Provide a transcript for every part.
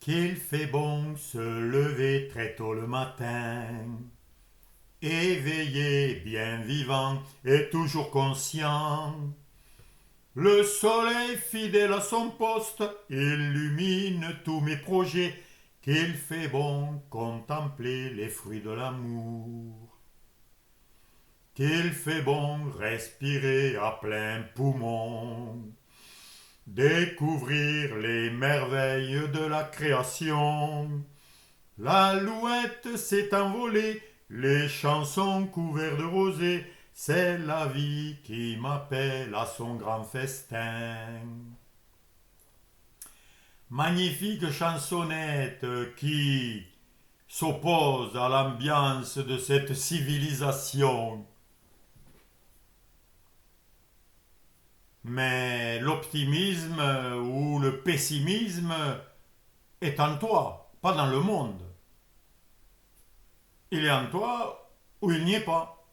Qu'il fait bon se lever très tôt le matin, éveillé, bien vivant et toujours conscient. Le soleil fidèle à son poste illumine tous mes projets. Qu'il fait bon contempler les fruits de l'amour. Qu'il fait bon respirer à plein poumon. Découvrir les merveilles de la création. L'alouette s'est envolée, les chansons couvertes de rosée, c'est la vie qui m'appelle à son grand festin. Magnifique chansonnette qui s'oppose à l'ambiance de cette civilisation. Mais l'optimisme ou le pessimisme est en toi, pas dans le monde. Il est en toi ou il n'y est pas.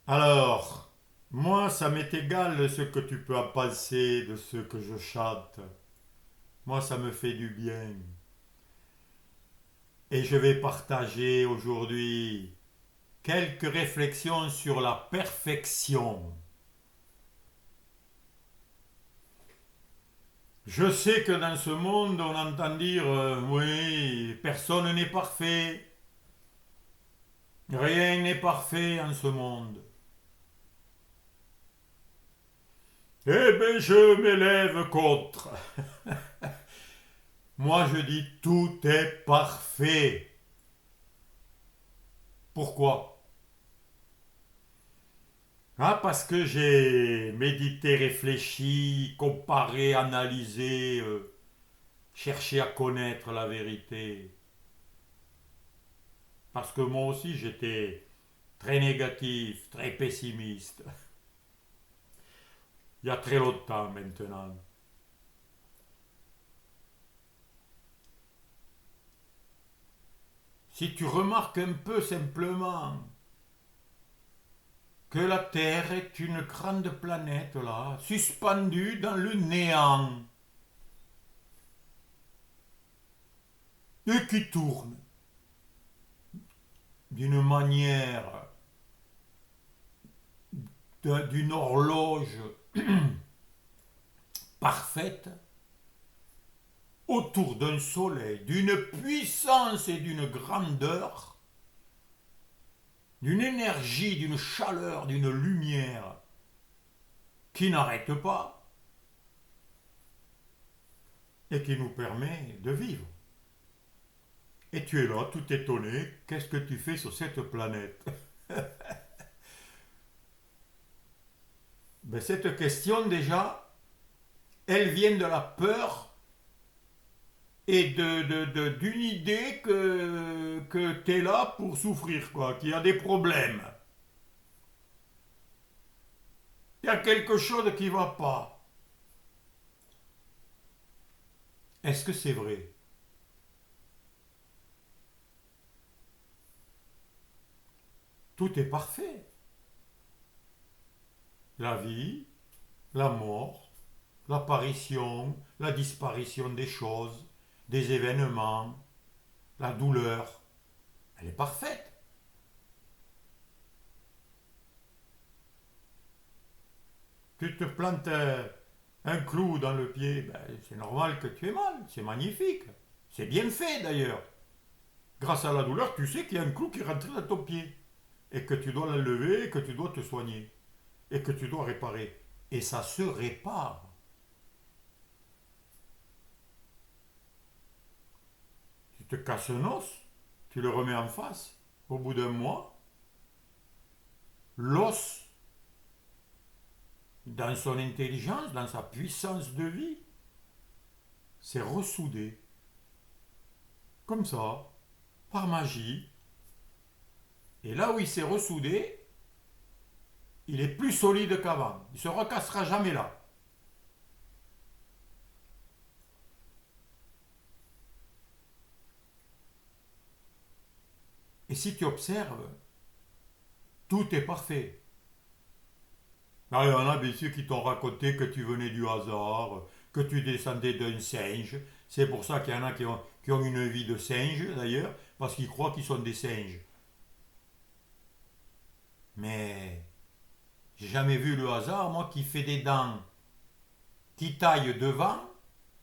Alors, moi, ça m'est égal ce que tu peux en penser de ce que je chante. Moi, ça me fait du bien. Et je vais partager aujourd'hui quelques réflexions sur la perfection. Je sais que dans ce monde, on entend dire oui, personne n'est parfait, rien n'est parfait en ce monde. Eh bien, je m'élève contre. Moi, je dis tout est parfait. Pourquoi? Ah, parce que j'ai médité, réfléchi, comparé, analysé, cherché à connaître la vérité. Parce que moi aussi, j'étais très négatif, très pessimiste. Il y a très longtemps maintenant. Si tu remarques un peu simplement que la Terre est une grande planète là, suspendue dans le néant, et qui tourne d'une manière, d'une horloge parfaite, autour d'un soleil, d'une puissance et d'une grandeur, d'une énergie, d'une chaleur, d'une lumière qui n'arrête pas et qui nous permet de vivre. Et tu es là, tout étonné, qu'est-ce que tu fais sur cette planète? Ben, cette question déjà, elle vient de la peur et d'une idée que tu es là pour souffrir, quoi, qu'il y a des problèmes. Il y a quelque chose qui ne va pas. Est-ce que c'est vrai? Tout est parfait. La vie, la mort, l'apparition, la disparition des choses, des événements, la douleur, elle est parfaite. Tu te plantes un clou dans le pied, ben, c'est normal que tu aies mal, c'est magnifique. C'est bien fait d'ailleurs. Grâce à la douleur, tu sais qu'il y a un clou qui rentre dans ton pied et que tu dois l'enlever, et que tu dois te soigner et que tu dois réparer. Et ça se répare. Tu te casses un os, tu le remets en face. Au bout d'un mois, l'os, dans son intelligence, dans sa puissance de vie, s'est ressoudé. Comme ça, par magie. Et là où il s'est ressoudé, il est plus solide qu'avant. Il ne se recassera jamais là. Et si tu observes, tout est parfait. Là, il y en a bien sûr qui t'ont raconté que tu venais du hasard, que tu descendais d'un singe. C'est pour ça qu'il y en a qui ont une vie de singe, d'ailleurs, parce qu'ils croient qu'ils sont des singes. Mais j'ai jamais vu le hasard, moi, qui fait des dents, qui taille devant,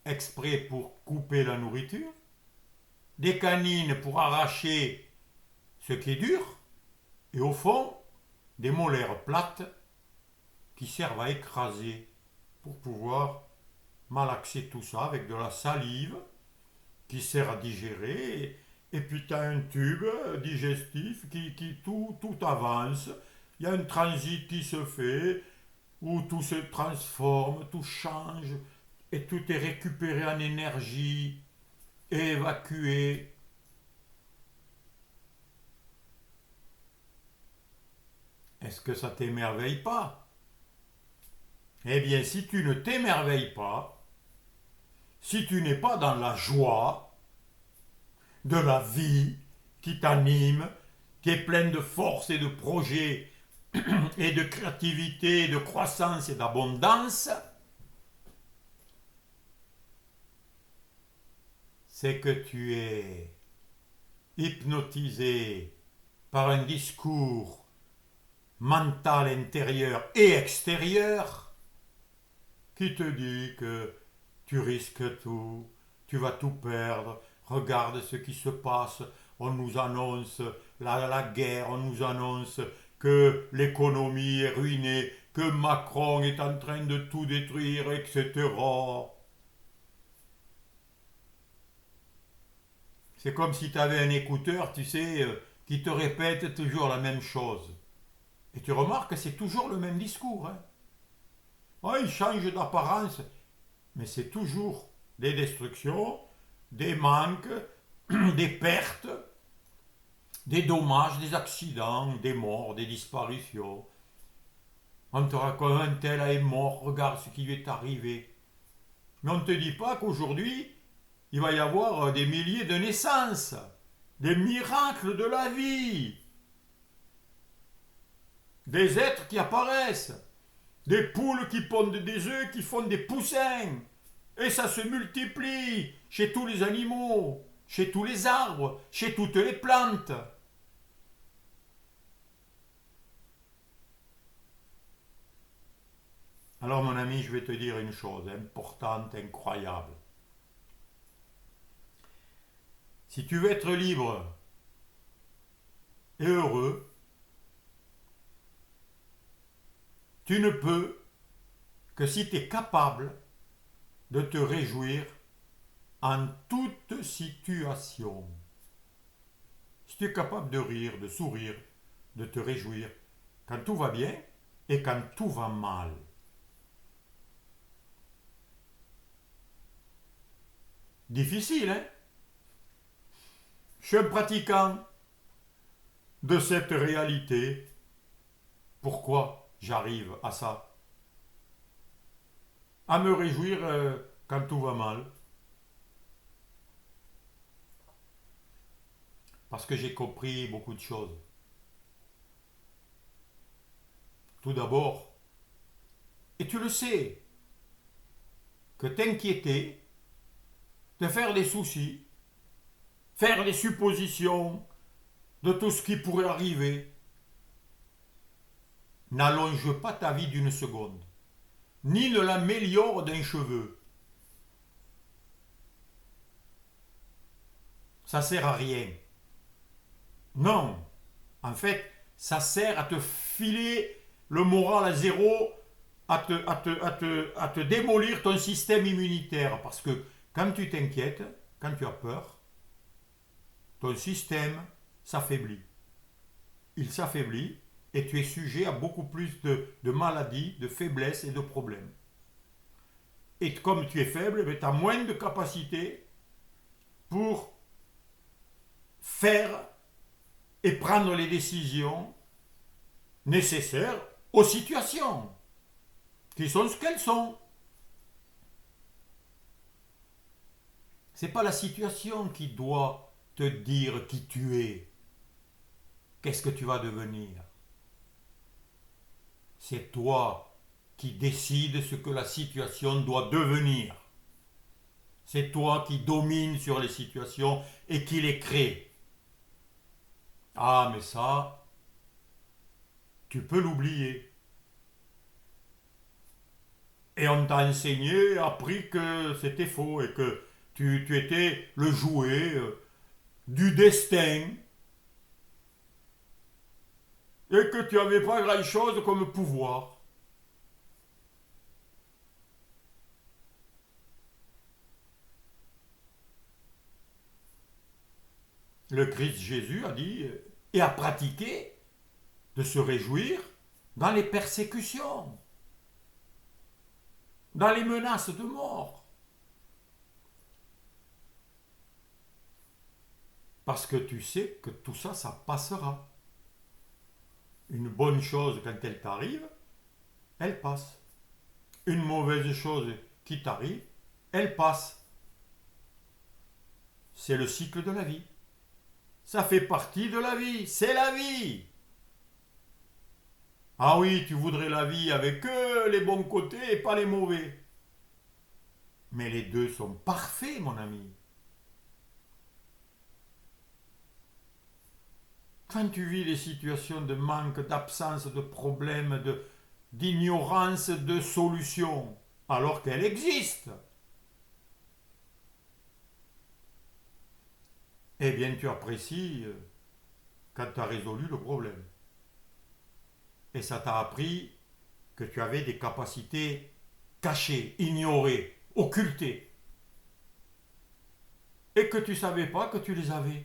exprès pour couper la nourriture, des canines pour arracher ce qui est dur, et au fond, des molaires plates qui servent à écraser pour pouvoir malaxer tout ça avec de la salive qui sert à digérer. Et puis tu as un tube digestif qui tout avance. Il y a un transit qui se fait où tout se transforme, tout change et tout est récupéré en énergie et évacué. Est-ce que ça t'émerveille pas? Eh bien, si tu ne t'émerveilles pas, si tu n'es pas dans la joie de la vie qui t'anime, qui est pleine de force et de projets et de créativité, de croissance et d'abondance, c'est que tu es hypnotisé par un discours mental intérieur et extérieur qui te dit que tu risques tout, tu vas tout perdre, regarde ce qui se passe, on nous annonce la guerre, on nous annonce que l'économie est ruinée, que Macron est en train de tout détruire, etc. C'est comme si tu avais un écouteur, tu sais, qui te répète toujours la même chose. Et tu remarques que c'est toujours le même discours. Hein. Oh, il change d'apparence, mais c'est toujours des destructions, des manques, des pertes, des dommages, des accidents, des morts, des disparitions. On te raconte un tel est mort, regarde ce qui lui est arrivé. Mais on ne te dit pas qu'aujourd'hui, il va y avoir des milliers de naissances, des miracles de la vie, des êtres qui apparaissent, des poules qui pondent des œufs, qui font des poussins. Et ça se multiplie chez tous les animaux, chez tous les arbres, chez toutes les plantes. Alors mon ami, je vais te dire une chose importante, incroyable. Si tu veux être libre et heureux, tu ne peux que si tu es capable de te réjouir en toute situation. Si tu es capable de rire, de sourire, de te réjouir quand tout va bien et quand tout va mal. Difficile, hein? Je suis un pratiquant de cette réalité. Pourquoi j'arrive à ça? À me réjouir quand tout va mal. Parce que j'ai compris beaucoup de choses. Tout d'abord, et tu le sais, que t'inquiéter, te faire des soucis, faire des suppositions de tout ce qui pourrait arriver, n'allonge pas ta vie d'une seconde, ni ne l'améliore d'un cheveu. Ça sert à rien. Non, en fait, ça sert à te filer le moral à zéro, à te démolir ton système immunitaire. Parce que quand tu t'inquiètes, quand tu as peur, ton système s'affaiblit. Il s'affaiblit et tu es sujet à beaucoup plus de maladies, de faiblesses et de problèmes. Et comme tu es faible, tu as moins de capacité pour faire et prendre les décisions nécessaires aux situations qui sont ce qu'elles sont. Ce n'est pas la situation qui doit te dire qui tu es, qu'est-ce que tu vas devenir. C'est toi qui décides ce que la situation doit devenir. C'est toi qui domines sur les situations et qui les crée. Ah, mais ça, tu peux l'oublier. Et on t'a enseigné, appris que c'était faux et que tu étais le jouet du destin et que tu n'avais pas grand-chose comme pouvoir. Le Christ Jésus a dit et a pratiqué de se réjouir dans les persécutions, dans les menaces de mort. Parce que tu sais que tout ça, ça passera. Une bonne chose, quand elle t'arrive, elle passe. Une mauvaise chose qui t'arrive, elle passe. C'est le cycle de la vie. Ça fait partie de la vie. C'est la vie. Ah oui, tu voudrais la vie avec que les bons côtés et pas les mauvais. Mais les deux sont parfaits, mon ami. Quand tu vis les situations de manque, d'absence, de problèmes, d'ignorance de solutions, alors qu'elles existent, eh bien tu apprécies quand tu as résolu le problème. Et ça t'a appris que tu avais des capacités cachées, ignorées, occultées. Et que tu ne savais pas que tu les avais.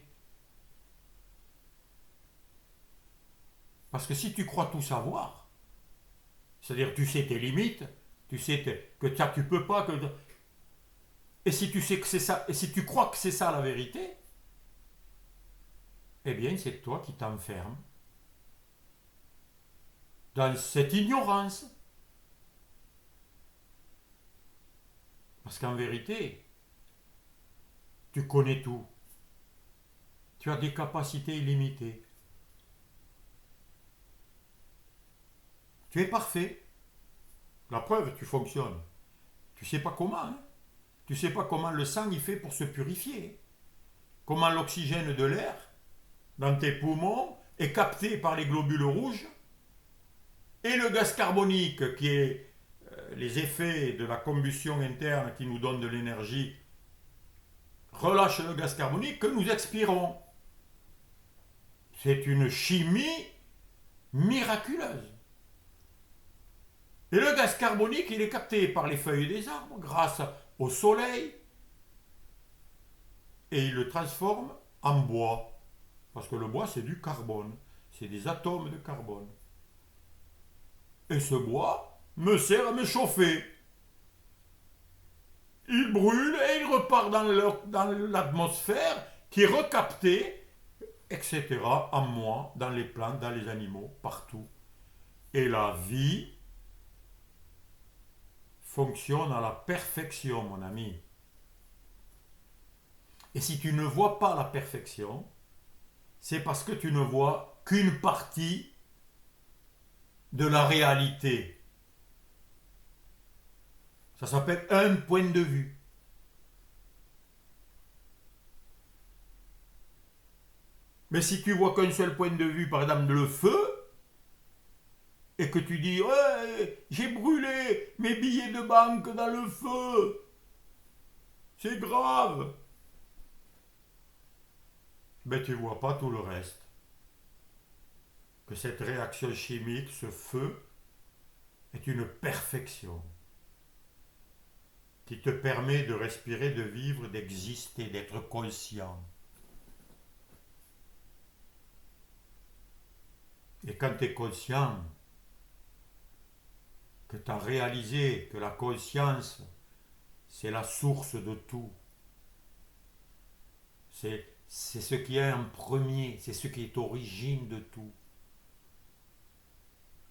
Parce que si tu crois tout savoir, c'est-à-dire tu sais tes limites, tu sais que tu peux pas, et si tu sais que c'est ça, et si tu crois que c'est ça la vérité, eh bien c'est toi qui t'enfermes dans cette ignorance. Parce qu'en vérité, tu connais tout. Tu as des capacités illimitées. Tu es parfait. La preuve, tu fonctionnes. Tu sais pas comment. Hein. Tu sais pas comment le sang il fait pour se purifier. Comment l'oxygène de l'air dans tes poumons est capté par les globules rouges et le gaz carbonique qui est les effets de la combustion interne qui nous donne de l'énergie relâche le gaz carbonique que nous expirons. C'est une chimie miraculeuse. Et le gaz carbonique, il est capté par les feuilles des arbres grâce au soleil et il le transforme en bois. Parce que le bois, c'est du carbone. C'est des atomes de carbone. Et ce bois me sert à me chauffer. Il brûle et il repart dans l'atmosphère qui est recaptée, etc. en moi, dans les plantes, dans les animaux, partout. Et la vie fonctionne à la perfection, mon ami. Et si tu ne vois pas la perfection, c'est parce que tu ne vois qu'une partie de la réalité. Ça s'appelle un point de vue. Mais si tu vois qu'un seul point de vue, par exemple le feu, et que tu dis ouais, j'ai brûlé mes billets de banque dans le feu, c'est grave. Mais tu vois pas tout le reste. Que cette réaction chimique, ce feu, est une perfection qui te permet de respirer, de vivre, d'exister, d'être conscient. Et quand tu es conscient, que tu as réalisé que la conscience, c'est la source de tout, c'est ce qui est en premier, c'est ce qui est origine de tout.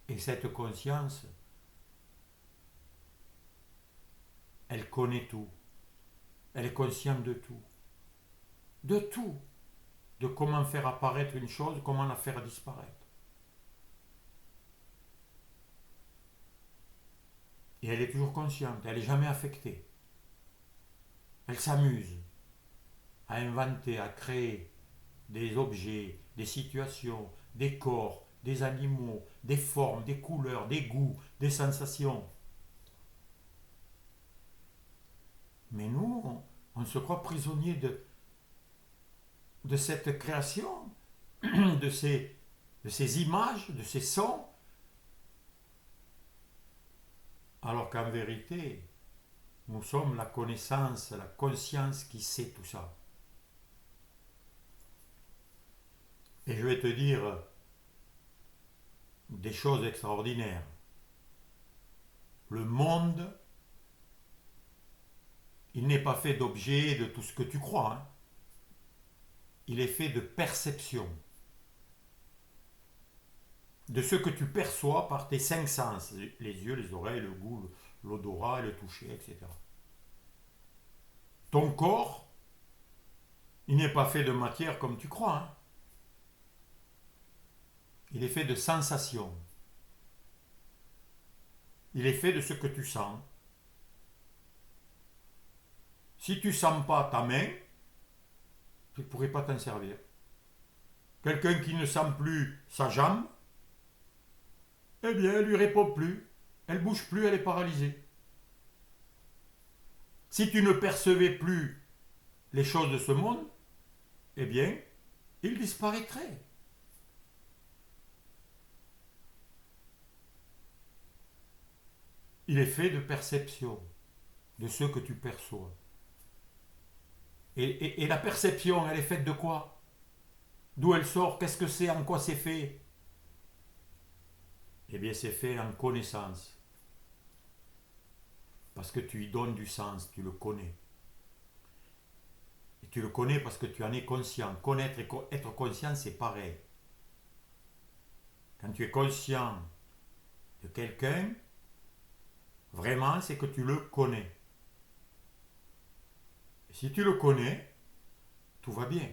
Et cette conscience, elle connaît tout. Elle est consciente de tout. De tout. De comment faire apparaître une chose, comment la faire disparaître. Et elle est toujours consciente, elle n'est jamais affectée. Elle s'amuse à inventer, à créer des objets, des situations, des corps, des animaux, des formes, des couleurs, des goûts, des sensations. Mais nous, on se croit prisonnier de cette création, de ces images, de ces sons, alors qu'en vérité, nous sommes la connaissance, la conscience qui sait tout ça. Et je vais te dire des choses extraordinaires. Le monde, il n'est pas fait d'objets, de tout ce que tu crois. Hein. Il est fait de perception. De ce que tu perçois par tes cinq sens. Les yeux, les oreilles, le goût, l'odorat, le toucher, etc. Ton corps, il n'est pas fait de matière comme tu crois. Hein. Il est fait de sensations. Il est fait de ce que tu sens. Si tu ne sens pas ta main, tu ne pourrais pas t'en servir. Quelqu'un qui ne sent plus sa jambe, eh bien, elle ne lui répond plus. Elle ne bouge plus, elle est paralysée. Si tu ne percevais plus les choses de ce monde, eh bien, il disparaîtrait. Il est fait de perception, de ce que tu perçois. Et la perception, elle est faite de quoi? D'où elle sort? Qu'est-ce que c'est? En quoi c'est fait? Eh bien, c'est fait en connaissance. Parce que tu y donnes du sens, tu le connais. Et tu le connais parce que tu en es conscient. Connaître et être conscient, c'est pareil. Quand tu es conscient de quelqu'un, vraiment, c'est que tu le connais. Et si tu le connais, tout va bien.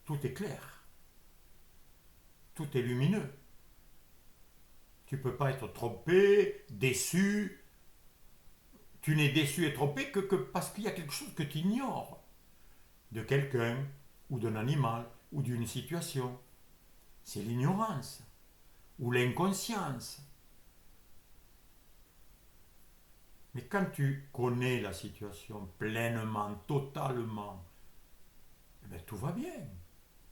Tout est clair. Tout est lumineux. Tu ne peux pas être trompé, déçu. Tu n'es déçu et trompé que parce qu'il y a quelque chose que tu ignores de quelqu'un, ou d'un animal, ou d'une situation. C'est l'ignorance, ou l'inconscience. Mais quand tu connais la situation pleinement, totalement, eh bien, tout va bien.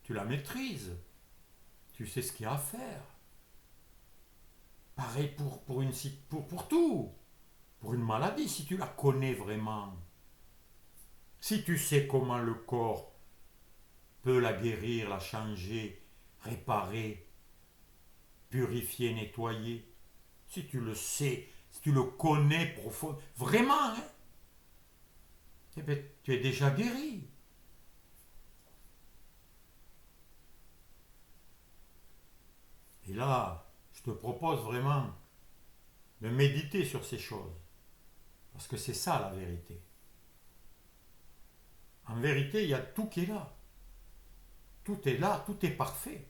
Tu la maîtrises. Tu sais ce qu'il y a à faire. Pareil pour tout. Pour une maladie, si tu la connais vraiment. Si tu sais comment le corps peut la guérir, la changer, réparer, purifier, nettoyer. Si tu le sais, si tu le connais profondément, vraiment, hein, eh bien, tu es déjà guéri. Et là, je te propose vraiment de méditer sur ces choses. Parce que c'est ça la vérité. En vérité, il y a tout qui est là. Tout est là, tout est parfait.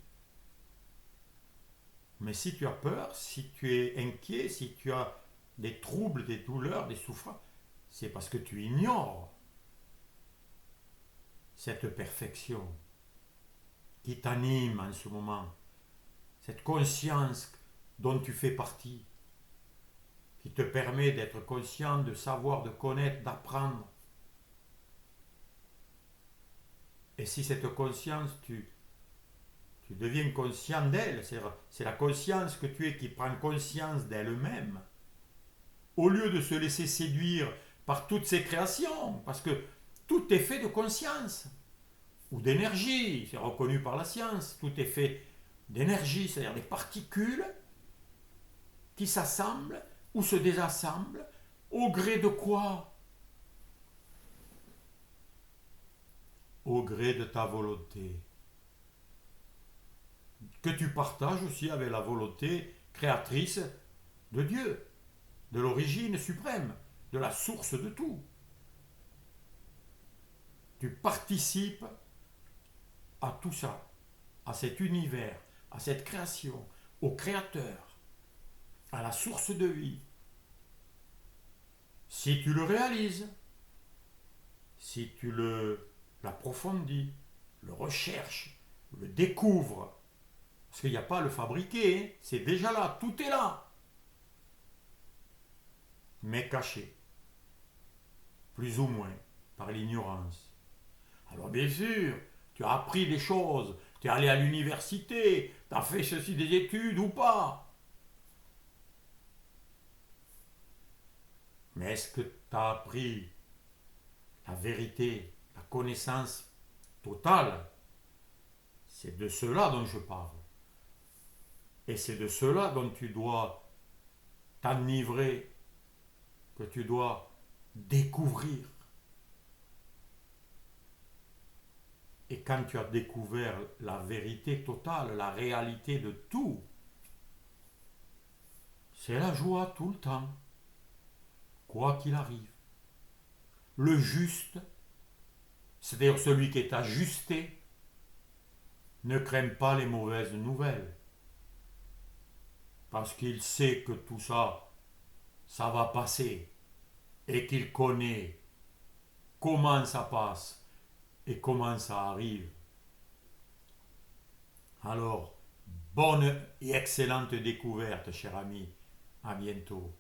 Mais si tu as peur, si tu es inquiet, si tu as des troubles, des douleurs, des souffrances, c'est parce que tu ignores cette perfection qui t'anime en ce moment, cette conscience dont tu fais partie, qui te permet d'être conscient, de savoir, de connaître, d'apprendre. Et si cette conscience, tu deviens conscient d'elle, c'est la conscience que tu es qui prend conscience d'elle-même, au lieu de se laisser séduire par toutes ces créations, parce que tout est fait de conscience, ou d'énergie, c'est reconnu par la science, tout est fait d'énergie, c'est-à-dire des particules qui s'assemblent ou se désassemblent, au gré de quoi? Au gré de ta volonté, que tu partages aussi avec la volonté créatrice de Dieu, de l'origine suprême, de la source de tout. Tu participes à tout ça, à cet univers, à cette création, au Créateur, à la source de vie. Si tu le réalises, si tu l'approfondis, le recherches, le découvres, parce qu'il n'y a pas à le fabriquer, hein, c'est déjà là, tout est là, mais caché, plus ou moins, par l'ignorance. Alors bien sûr, tu as appris des choses, tu es allé à l'université, tu as fait ceci des études ou pas. Mais est-ce que tu as appris la vérité, la connaissance totale? C'est de cela dont je parle. Et c'est de cela dont tu dois t'enivrer, que tu dois découvrir. Et quand tu as découvert la vérité totale, la réalité de tout, c'est la joie tout le temps, quoi qu'il arrive. Le juste, c'est-à-dire celui qui est ajusté, ne craint pas les mauvaises nouvelles, parce qu'il sait que tout ça, ça va passer, et qu'il connaît comment ça passe et comment ça arrive. Alors, bonne et excellente découverte, cher ami. À bientôt.